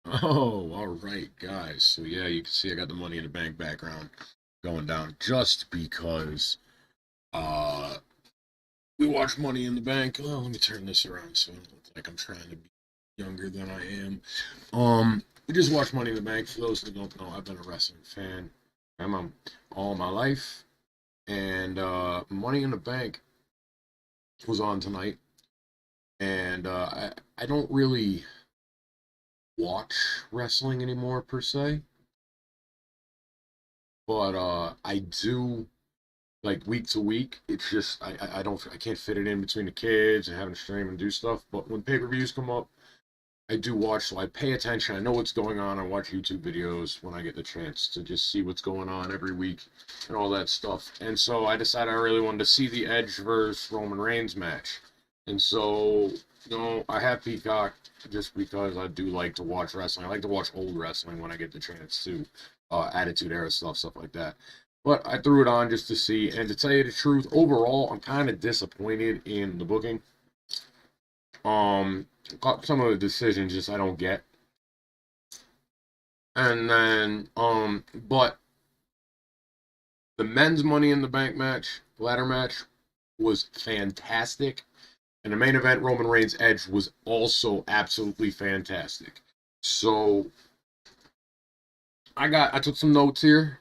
Oh, all right, guys. So yeah, you can see I got the Money in the Bank background going down just because uh we watch Money in the Bank. Oh, let me turn this around so I don't look like I'm trying to be younger than I am. We just watch Money in the Bank. For those that don't know, I've been a wrestling fan all my life, and Money in the Bank was on tonight, and I don't really watch wrestling anymore per se, but I do like week to week. It's just I can't fit it in between the kids and having to stream and do stuff. But when pay-per-views come up, I do watch, so I pay attention. I know what's going on. I watch YouTube videos when I get the chance to just see what's going on every week and all that stuff. And so I decided I really wanted to see the Edge versus Roman Reigns match. And so, I have Peacock just because I do like to watch wrestling. I like to watch old wrestling when I get the chance to, Attitude Era stuff like that. But I threw it on just to see. And to tell you the truth, overall, I'm kind of disappointed in the booking. Um, some of the decisions just I don't get. And then, but the men's Money in the Bank match, ladder match, was fantastic. And the main event, Roman Reigns Edge, was also absolutely fantastic. So I took some notes here,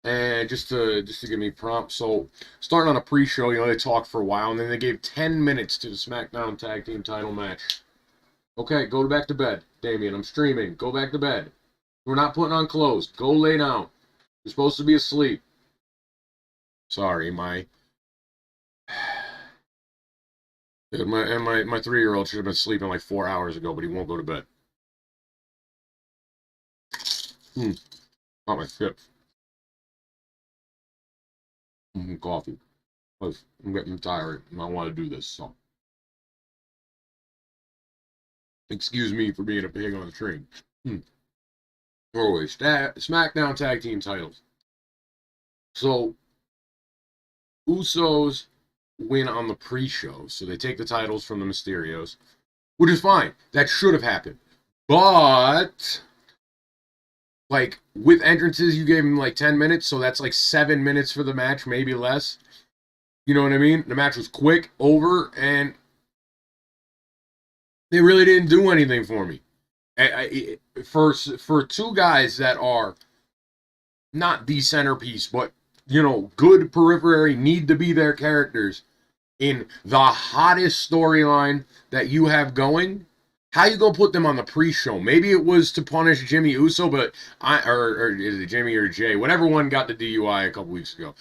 and just to give me prompts. So starting on a pre-show, they talked for a while, and then they gave 10 minutes to the SmackDown Tag Team Title match. Okay, go back to bed, Damien. I'm streaming. Go back to bed. We're not putting on clothes. Go lay down. You're supposed to be asleep. Sorry, my 3-year-old should have been sleeping like 4 hours ago, but he won't go to bed. Not my shit. Coffee. Because I'm getting tired and I want to do this. So excuse me for being a pig on the train. Always SmackDown Tag Team titles. So Usos win on the pre-show, so they take the titles from the Mysterios, which is fine. That should have happened. But like with entrances, you gave them like 10 minutes, so that's like 7 minutes for the match, maybe less. You know what I mean? The match was quick, over, and they really didn't do anything for me. For two guys that are not the centerpiece, but good periphery, need to be their characters in the hottest storyline that you have going. How you gonna put them on the pre-show? Maybe it was to punish Jimmy Uso, but or is it Jimmy or Jay? Whatever one got the DUI a couple weeks ago.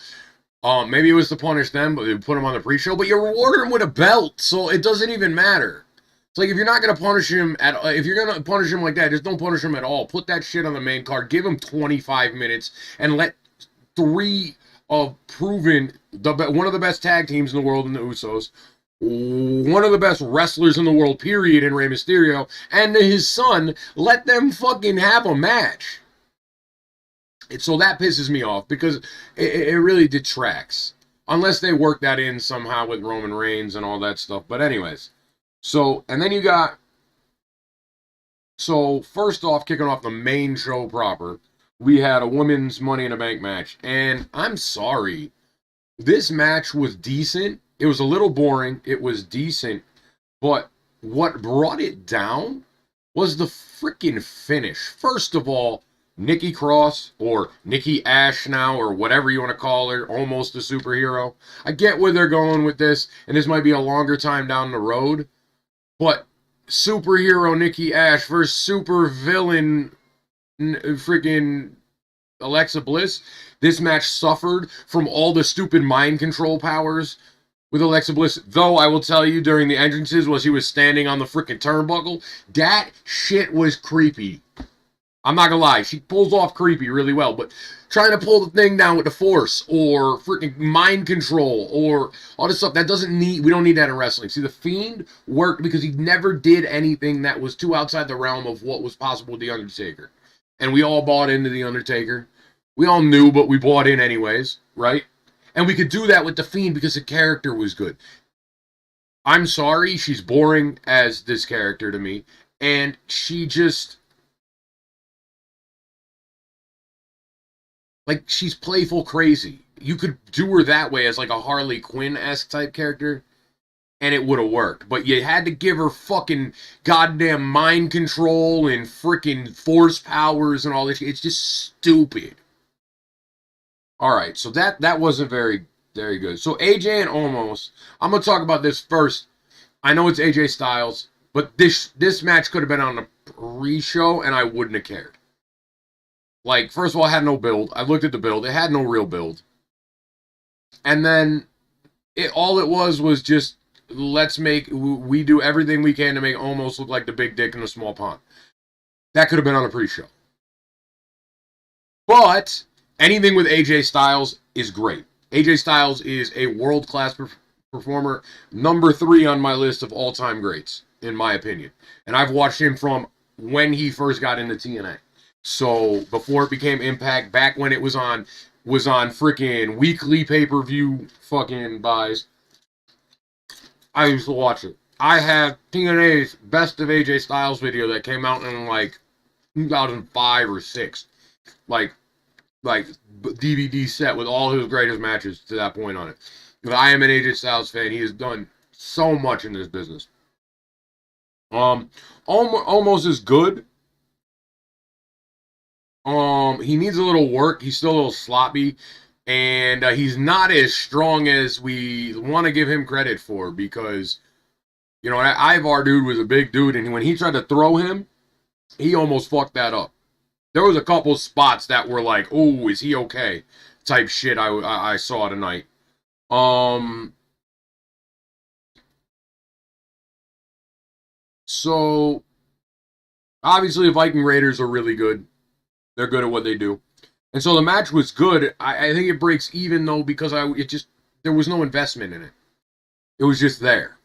Maybe it was to punish them, but they put them on the pre-show. But you rewarded him with a belt, so it doesn't even matter. It's like if you're not gonna punish him if you're gonna punish him like that, just don't punish him at all. Put that shit on the main card. Give him 25 minutes and let three of proven one of the best tag teams in the world in the Usos, one of the best wrestlers in the world, period, in Rey Mysterio, and his son. Let them fucking have a match. So that pisses me off because it really detracts. Unless they work that in somehow with Roman Reigns and all that stuff. But anyways, and then you got, first off, kicking off the main show proper, we had a women's Money in the Bank match. And I'm sorry, this match was decent. It was a little boring. It was decent. But what brought it down was the freaking finish. First of all, Nikki Cross, or Nikki Ash now, or whatever you want to call her, almost a superhero. I get where they're going with this, and this might be a longer time down the road, but superhero Nikki Ash versus super villain freaking Alexa Bliss. This match suffered from all the stupid mind control powers with Alexa Bliss, though I will tell you during the entrances while she was standing on the freaking turnbuckle, that shit was creepy. I'm not gonna lie, she pulls off creepy really well, but trying to pull the thing down with the force or freaking mind control or all this stuff, we don't need that in wrestling. See, the Fiend worked because he never did anything that was too outside the realm of what was possible with The Undertaker. And we all bought into The Undertaker. We all knew, but we bought in anyways, right? And we could do that with the Fiend because the character was good. I'm sorry, she's boring as this character to me, and she just like, she's playful crazy. You could do her that way as like a Harley Quinn-esque type character, and it would have worked. But you had to give her fucking goddamn mind control and freaking force powers and all this shit. It's just stupid. All right, so that wasn't very good. So AJ and Omos, I'm gonna talk about this first. I know it's AJ Styles, but this match could have been on the pre-show, and I wouldn't have cared. Like, first of all, it had no build. I looked at the build; it had no real build. And then all it was just, we do everything we can to make Omos look like the big dick in a small pond. That could have been on the pre-show. But anything with AJ Styles is great. AJ Styles is a world-class performer, number 3 on my list of all-time greats, in my opinion. And I've watched him from when he first got into TNA. So before it became Impact, back when it was on freaking weekly pay-per-view fucking buys, I used to watch it. I have TNA's Best of AJ Styles video that came out in like 2005 or 6. Like DVD set with all his greatest matches to that point on it. But I am an AJ Styles fan. He has done so much in this business. Almost is good. He needs a little work. He's still a little sloppy, and he's not as strong as we want to give him credit for, because, you know, that Ivar dude was a big dude, and when he tried to throw him, he almost fucked that up. There was a couple spots that were like, "Oh, is he okay?" type shit I saw tonight. So obviously the Viking Raiders are really good. They're good at what they do. And so the match was good. I think it breaks even though, because there was no investment in it. It was just there.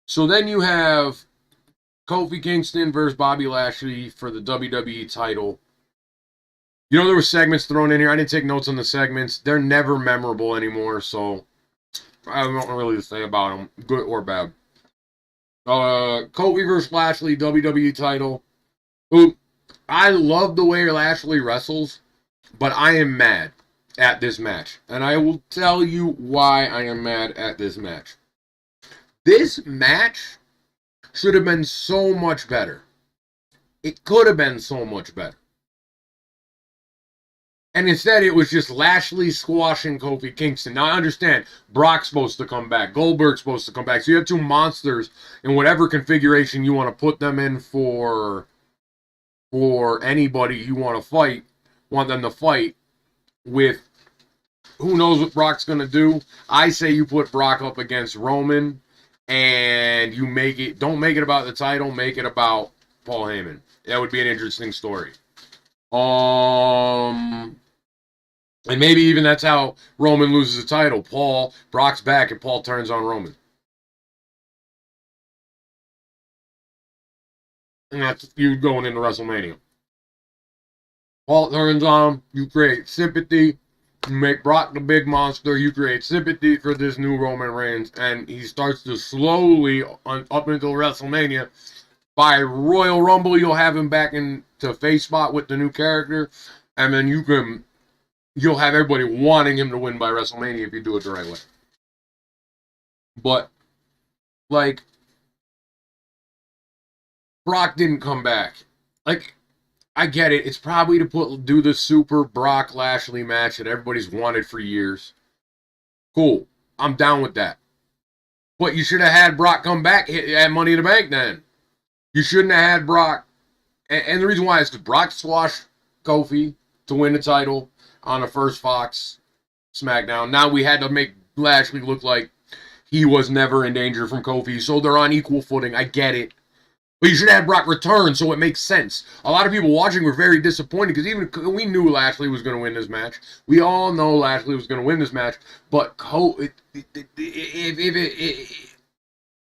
So then you have Kofi Kingston versus Bobby Lashley for the WWE title. You know, there were segments thrown in here. I didn't take notes on the segments. They're never memorable anymore, so I don't really say about them, good or bad. Kofi versus Lashley, WWE title. Ooh, I love the way Lashley wrestles, but I am mad at this match. And I will tell you why I am mad at this match. This match should have been so much better. It could have been so much better. And instead, it was just Lashley squashing Kofi Kingston. Now, I understand Brock's supposed to come back. Goldberg's supposed to come back. So you have two monsters in whatever configuration you want to put them in for anybody you want them to fight with. Who knows what Brock's going to do? I say you put Brock up against Roman, and you don't make it about the title, make it about Paul Heyman. That would be an interesting story. And maybe even that's how Roman loses the title. Brock's back, and Paul turns on Roman. And that's you going into WrestleMania. Paul turns on him, you create sympathy, you make Brock the big monster, you create sympathy for this new Roman Reigns, and he starts to slowly, up until WrestleMania, by Royal Rumble, you'll have him back into face spot with the new character, and then you'll have everybody wanting him to win by WrestleMania if you do it the right way. But, like, Brock didn't come back. Like, I get it. It's probably to do the super Brock Lashley match that everybody's wanted for years. Cool. I'm down with that. But you should have had Brock come back at Money in the Bank then. You shouldn't have had Brock. And the reason why is because Brock squashed Kofi to win the title on the first Fox SmackDown. Now we had to make Lashley look like he was never in danger from Kofi, so they're on equal footing. I get it. But you should have Brock return so it makes sense. A lot of people watching were very disappointed because even we knew Lashley was going to win this match. We all know Lashley was going to win this match. But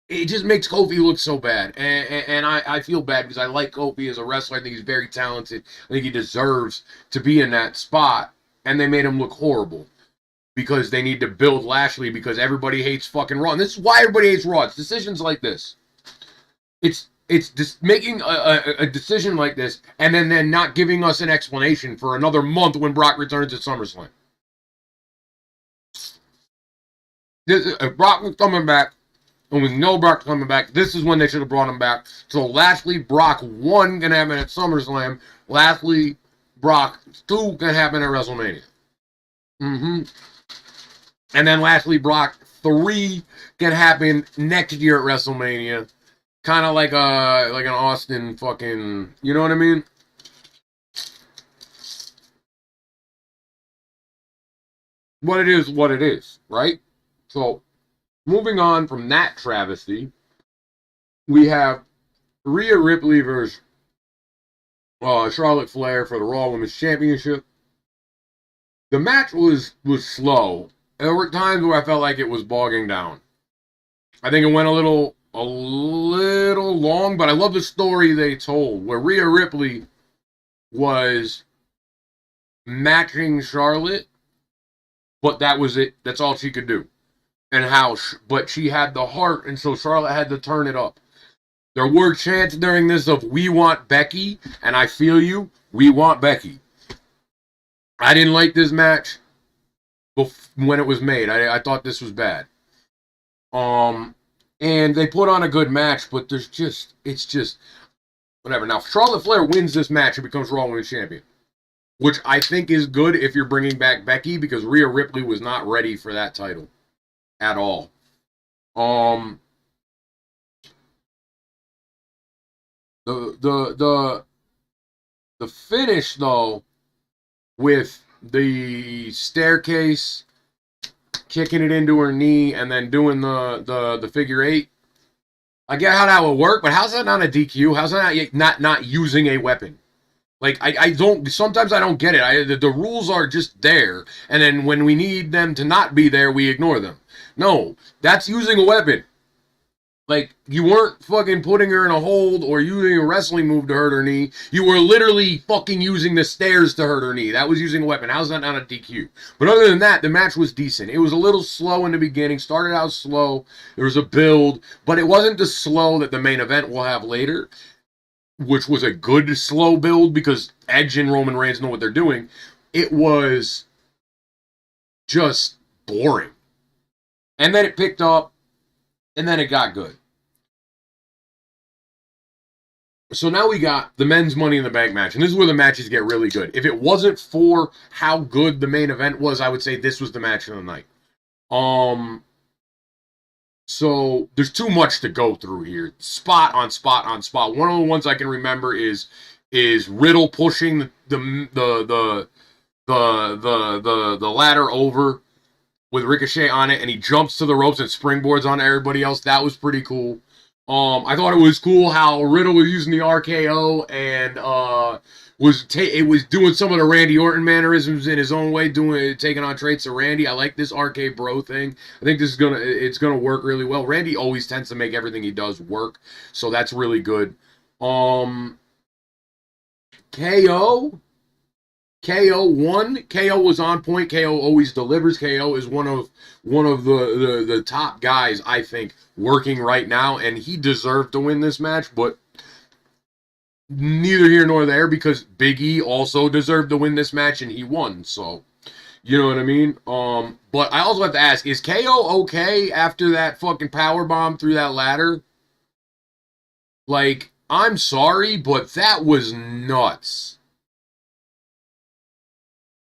it just makes Kofi look so bad. And I feel bad because I like Kofi as a wrestler. I think he's very talented. I think he deserves to be in that spot. And they made him look horrible because they need to build Lashley because everybody hates fucking Raw. And this is why everybody hates Raw. It's decisions like this. It's just making a decision like this and then not giving us an explanation for another month when Brock returns at SummerSlam. If Brock was coming back, and with no Brock coming back, this is when they should have brought him back. So Lashley, Brock 1 can happen at SummerSlam. Lashley, Brock 2 can happen at WrestleMania. And then Lashley, Brock 3 can happen next year at WrestleMania. Kind of like an Austin fucking, you know what I mean? What it is, right? So, moving on from that travesty, we have Rhea Ripley versus Charlotte Flair for the Raw Women's Championship. The match was slow. There were times where I felt like it was bogging down. I think it went a little long, but I love the story they told, where Rhea Ripley was matching Charlotte, but that was it. That's all she could do. But she had the heart, and so Charlotte had to turn it up. There were chants during this of, "We want Becky," and I feel you, we want Becky. I didn't like this match when it was made. I thought this was bad. And they put on a good match, but it's just, whatever. Now, Charlotte Flair wins this match and becomes Raw Women's Champion, which I think is good if you're bringing back Becky, because Rhea Ripley was not ready for that title at all. The finish, though, with the staircase, kicking it into her knee, and then doing the figure 8. I get how that would work, but how's that not a DQ? How's that not using a weapon? Like, I don't, sometimes I don't get it. The rules are just there, and then when we need them to not be there, we ignore them. No, that's using a weapon. Like, you weren't fucking putting her in a hold or using a wrestling move to hurt her knee. You were literally fucking using the stairs to hurt her knee. That was using a weapon. How's that not a DQ? But other than that, the match was decent. It was a little slow in the beginning. Started out slow. There was a build. But it wasn't the slow that the main event will have later, which was a good slow build because Edge and Roman Reigns know what they're doing. It was just boring. And then it picked up, and then it got good. So now we got the men's Money in the Bank match, and this is where the matches get really good. If it wasn't for how good the main event was, I would say this was the match of the night. So there's too much to go through here. Spot on spot on spot. One of the ones I can remember is Riddle pushing the ladder over with Ricochet on it, and he jumps to the ropes and springboards on everybody else. That was pretty cool. I thought it was cool how Riddle was using the RKO and it was doing some of the Randy Orton mannerisms in his own way, taking on traits of Randy. I like this RK Bro thing. I think this is it's gonna work really well. Randy always tends to make everything he does work, so that's really good. KO won. KO was on point. KO always delivers. KO is one of the top guys, I think, working right now, and he deserved to win this match, but neither here nor there, because Big E also deserved to win this match, and he won, so you know what I mean? But I also have to ask, is KO okay after that fucking powerbomb through that ladder? Like, I'm sorry, but that was nuts.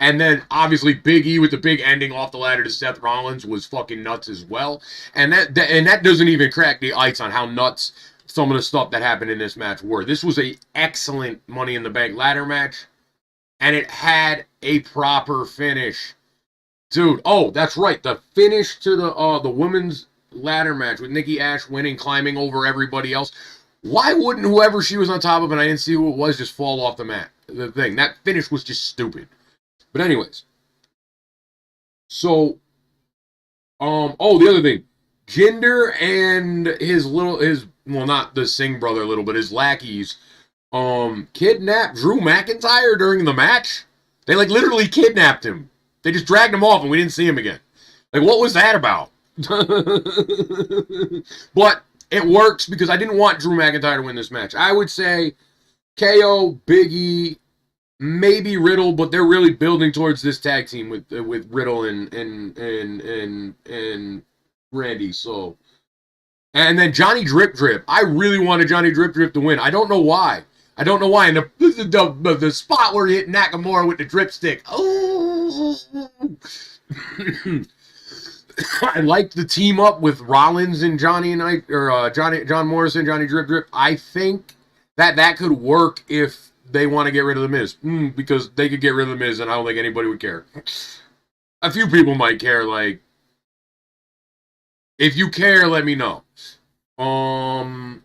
And then, obviously, Big E with the big ending off the ladder to Seth Rollins was fucking nuts as well. And that doesn't even crack the ice on how nuts some of the stuff that happened in this match were. This was an excellent Money in the Bank ladder match. And it had a proper finish. Dude, oh, that's right. The finish to the women's ladder match with Nikki Ash winning, climbing over everybody else. Why wouldn't whoever she was on top of, and I didn't see who it was, just fall off the mat? The thing. That finish was just stupid. But anyways, so, the other thing, Jinder and well, not the Singh brother little, but his lackeys, kidnapped Drew McIntyre during the match. They, like, literally kidnapped him. They just dragged him off and we didn't see him again. Like, what was that about? But It works because I didn't want Drew McIntyre to win this match. I would say KO, Big E, maybe Riddle, but they're really building towards this tag team with Riddle and Randy. So, and then Johnny Drip Drip. I really wanted Johnny Drip Drip to win. I don't know why. And the spot where he hit Nakamura with the drip stick. Oh. I liked the team up with Rollins and John Morrison, Johnny Drip Drip. I think that could work if they want to get rid of the Miz, because they could get rid of the Miz, and I don't think anybody would care. A few people might care. Like, if you care, let me know. And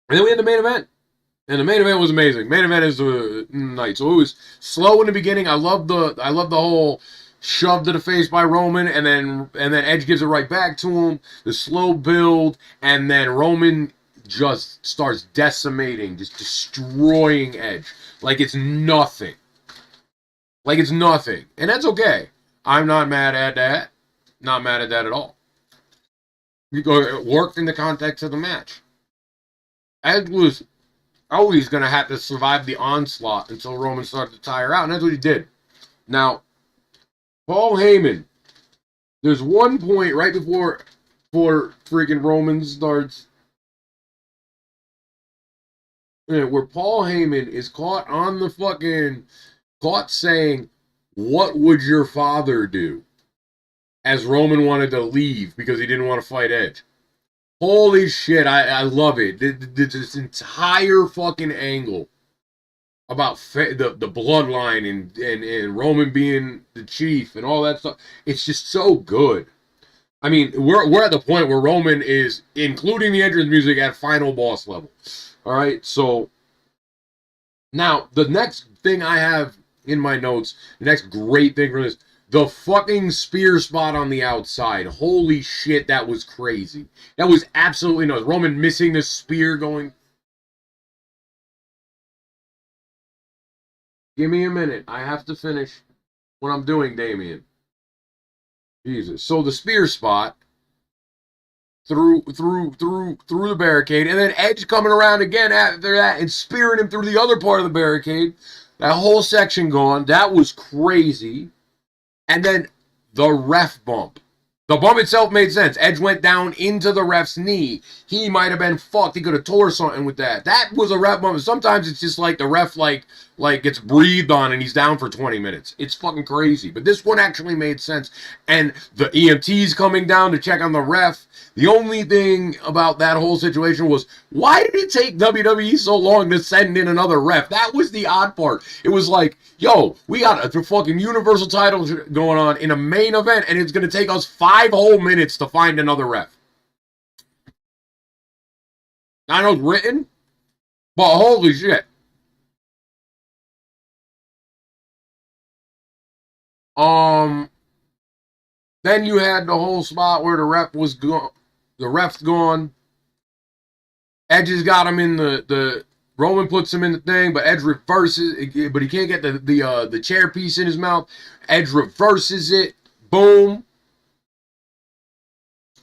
then we had the main event. And the main event was amazing. Main event is the night. So it was slow in the beginning. I love the whole shove to the face by Roman, and then Edge gives it right back to him. The slow build, and then Roman just starts decimating, just destroying Edge like it's nothing. Like it's nothing. And that's okay. I'm not mad at that. Not mad at that at all. It worked in the context of the match. Edge was always going to have to survive the onslaught until Roman started to tire out, and that's what he did. Now, Paul Heyman, there's one point right before freaking Roman starts where Paul Heyman is caught saying, "What would your father do?" as Roman wanted to leave because he didn't want to fight Edge. Holy shit, I love it. This entire fucking angle about the bloodline and Roman being the chief and all that stuff. It's just so good. I mean, we're at the point where Roman is, including the entrance music, at final boss level. All right, so now the next thing I have in my notes, the next great thing for this, the fucking spear spot on the outside. Holy shit, that was crazy. That was absolutely nuts. Roman missing the spear going. Give me a minute. I have to finish what I'm doing, Damien. Jesus. So the spear spot through the barricade, and then Edge coming around again after that and spearing him through the other part of the barricade. That whole section gone. That was crazy. And then the ref bump. The bump itself made sense. Edge went down into the ref's knee. He might have been fucked. He could have tore something with that. That was a ref bump. Sometimes it's just like the ref like gets breathed on and he's down for 20 minutes. It's fucking crazy. But this one actually made sense. And the EMTs coming down to check on the ref. The only thing about that whole situation was, why did it take WWE so long to send in another ref? That was the odd part. It was like, yo, we got a fucking Universal title going on in a main event, and it's going to take us 5 whole minutes to find another ref. I know it's written, but holy shit. Then you had the whole spot where the ref was gone. The ref's gone. Edge has got him in the Roman puts him in the thing, but Edge reverses, but he can't get the chair piece in his mouth. Edge reverses it. Boom.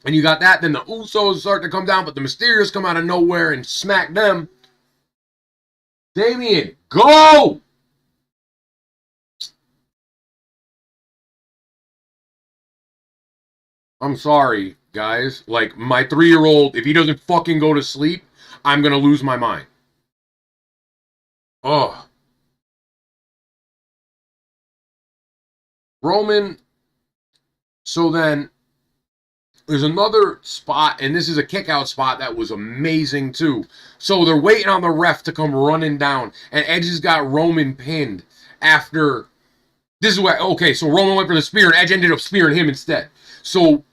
And you got that. Then the Usos start to come down, but the Mysterios come out of nowhere and smack them. Damien, go! I'm sorry, guys. Like, my 3-year-old, if he doesn't fucking go to sleep, I'm going to lose my mind. Oh. Roman. So then, there's another spot, and this is a kick-out spot that was amazing, too. So they're waiting on the ref to come running down, and Edge has got Roman pinned after. This is where, okay, so Roman went for the spear, and Edge ended up spearing him instead. So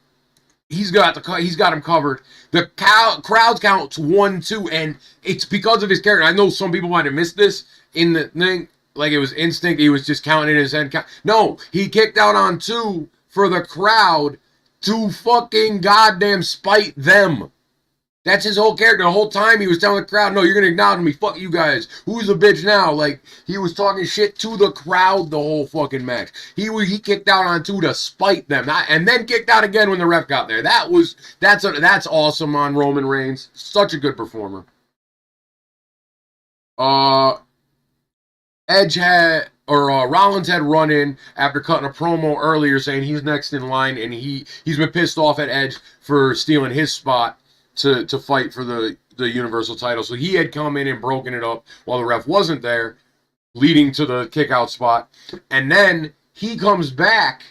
he's got him covered. The crowd counts 1, 2, and it's because of his character. I know some people might have missed this in the thing, like it was instinct. He was just counting in his head. No, he kicked out on 2 for the crowd to fucking goddamn spite them. That's his whole character. The whole time he was telling the crowd, no, you're going to acknowledge me. Fuck you guys. Who's the bitch now? Like, he was talking shit to the crowd the whole fucking match. He kicked out on two to spite them. And then kicked out again when the ref got there. That's awesome on Roman Reigns. Such a good performer. Edge had, or Rollins had run in after cutting a promo earlier saying he's next in line, and he's been pissed off at Edge for stealing his spot to fight for the Universal title. So he had come in and broken it up while the ref wasn't there, leading to the kick out spot. And then he comes back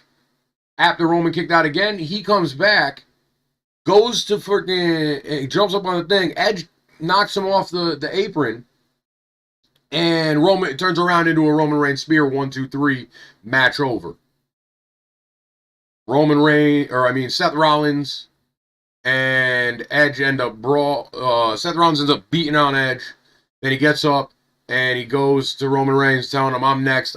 after Roman kicked out again. He comes back, goes to freaking, jumps up on the thing. Edge knocks him off the apron. And Roman turns around into a Roman Reigns spear, 1, 2, 3, match over. Seth Rollins and Edge end up Seth Rollins ends up beating on Edge. Then he gets up and he goes to Roman Reigns, telling him, I'm next,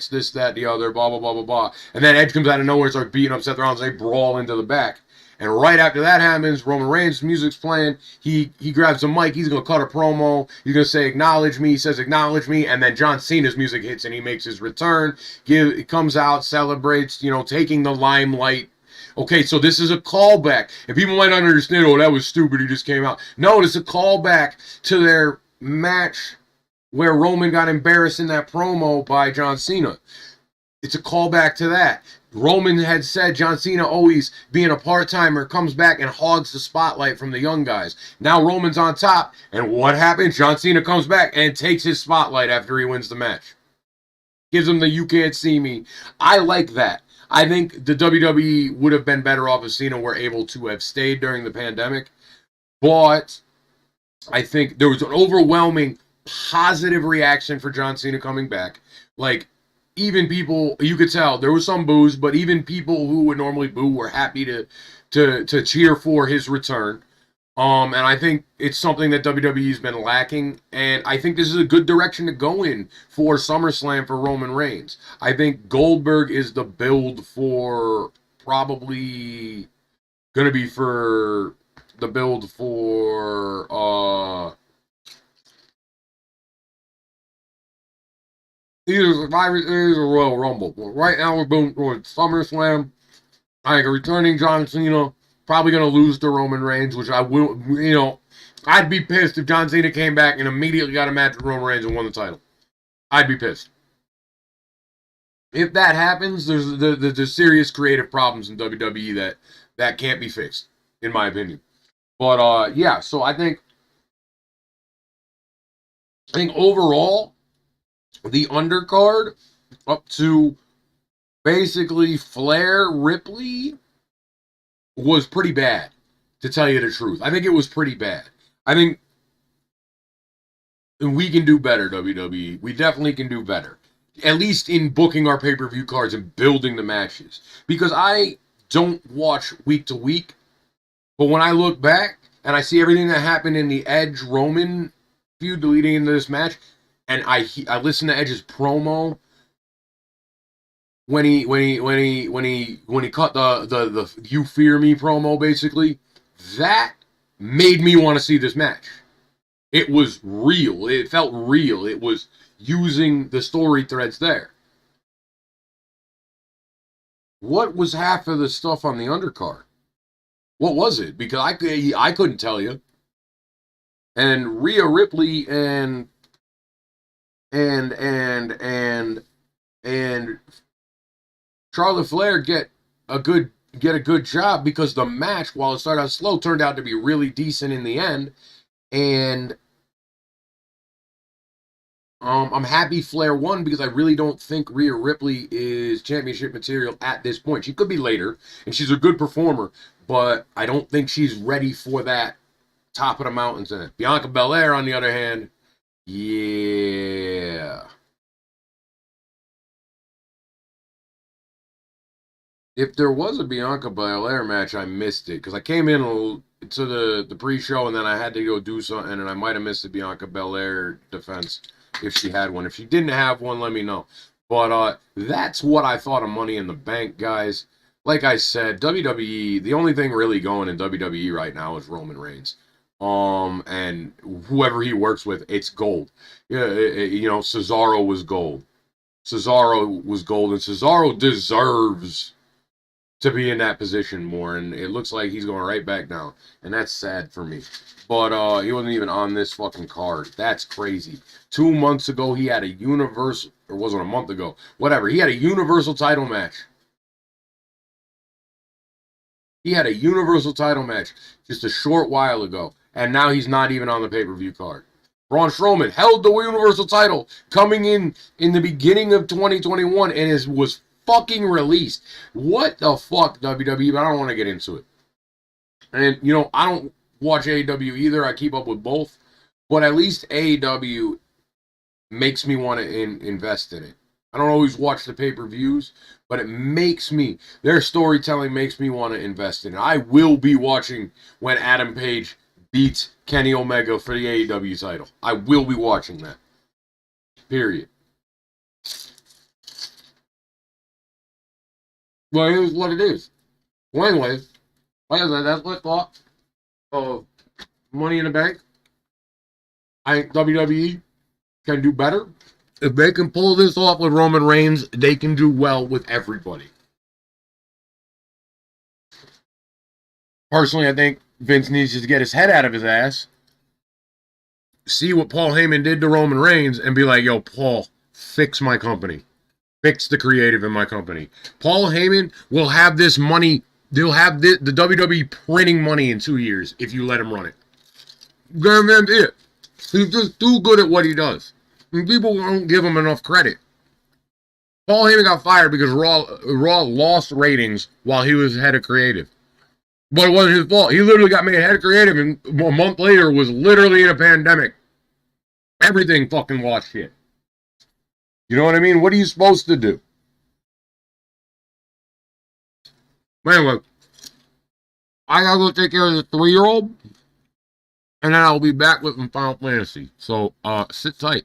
this, that, the other, blah, blah, blah, blah, blah. And then Edge comes out of nowhere and starts beating up Seth Rollins. They brawl into the back. And right after that happens, Roman Reigns' music's playing. He grabs the mic. He's going to cut a promo. He's going to say, acknowledge me. He says, acknowledge me. And then John Cena's music hits and he makes his return. He comes out, celebrates, taking the limelight. Okay, so this is a callback. And people might not understand, oh, that was stupid. He just came out. No, it's a callback to their match where Roman got embarrassed in that promo by John Cena. It's a callback to that. Roman had said John Cena, always being a part-timer, comes back and hogs the spotlight from the young guys. Now Roman's on top, and what happens? John Cena comes back and takes his spotlight after he wins the match. Gives him the you can't see me. I like that. I think the WWE would have been better off if Cena were able to have stayed during the pandemic. But I think there was an overwhelming positive reaction for John Cena coming back. Like, even people, you could tell there was some boos, but even people who would normally boo were happy to cheer for his return. And I think it's something that WWE's been lacking, and I think this is a good direction to go in for SummerSlam for Roman Reigns. I think Goldberg is the build for probably going to be for the build for either Survivor Series or Royal Rumble. But right now we're going towards SummerSlam. I think a returning John Cena, probably going to lose to Roman Reigns, which I will, I'd be pissed if John Cena came back and immediately got a match with Roman Reigns and won the title. I'd be pissed. If that happens, there's serious creative problems in WWE that can't be fixed, in my opinion. But yeah, so I think overall, the undercard up to basically Flair, Ripley was pretty bad, to tell you the truth. I think it was pretty bad. I think we can do better, WWE. We definitely can do better. At least in booking our pay-per-view cards and building the matches. Because I don't watch week to week, but when I look back and I see everything that happened in the Edge-Roman feud leading into this match, and I listen to Edge's promo when he cut the "You Fear Me" promo, basically, that made me want to see this match. It was real. It felt real. It was using the story threads there. What was half of the stuff on the undercard? What was it? Because I couldn't tell you. And Rhea Ripley and Charlotte Flair get a good job, because the match, while it started out slow, turned out to be really decent in the end. And I'm happy Flair won, because I really don't think Rhea Ripley is championship material at this point. She could be later, and she's a good performer, but I don't think she's ready for that top of the mountain thing. Bianca Belair, on the other hand, yeah. If there was a Bianca Belair match, I missed it, because I came in to the pre-show and then I had to go do something, and I might have missed the Bianca Belair defense if she had one. If she didn't have one, let me know. But that's what I thought of Money in the Bank, guys. Like I said, WWE, the only thing really going in WWE right now is Roman Reigns. And whoever he works with, it's gold. Yeah, you know, Cesaro was gold. Cesaro was gold, and Cesaro deserves to be in that position more, and it looks like he's going right back down, and that's sad for me. But he wasn't even on this fucking card. That's crazy. 2 months ago, he had a universal, or wasn't a month ago, whatever. He had a universal title match. He had a universal title match just a short while ago, and now he's not even on the pay-per-view card. Braun Strowman held the universal title coming in the beginning of 2021 and was fucking released. What the fuck, WWE? But I don't want to get into it. And, you know, I don't watch AEW either. I keep up with both. But at least AEW makes me want to invest in it. I don't always watch the pay-per-views, but it makes me, their storytelling makes me want to invest in it. I will be watching when Adam Page beats Kenny Omega for the AEW title. I will be watching that. Period. Well, it is what it is. Well, anyways, like I said, that's my thought of Money in the Bank. I think WWE can do better. If they can pull this off with Roman Reigns, they can do well with everybody. Personally, I think Vince needs to get his head out of his ass, see what Paul Heyman did to Roman Reigns, and be like, yo, Paul, fix my company. Fix the creative in my company. Paul Heyman will have this money. They'll have the WWE printing money in 2 years if you let him run it. Guarantee it. He's just too good at what he does. And people don't give him enough credit. Paul Heyman got fired because Raw lost ratings while he was head of creative. But it wasn't his fault. He literally got made head of creative and a month later was literally in a pandemic. Everything fucking lost shit. You know what I mean? What are you supposed to do? Anyway, I gotta go take care of the 3-year-old. And then I'll be back with some Final Fantasy. So, sit tight.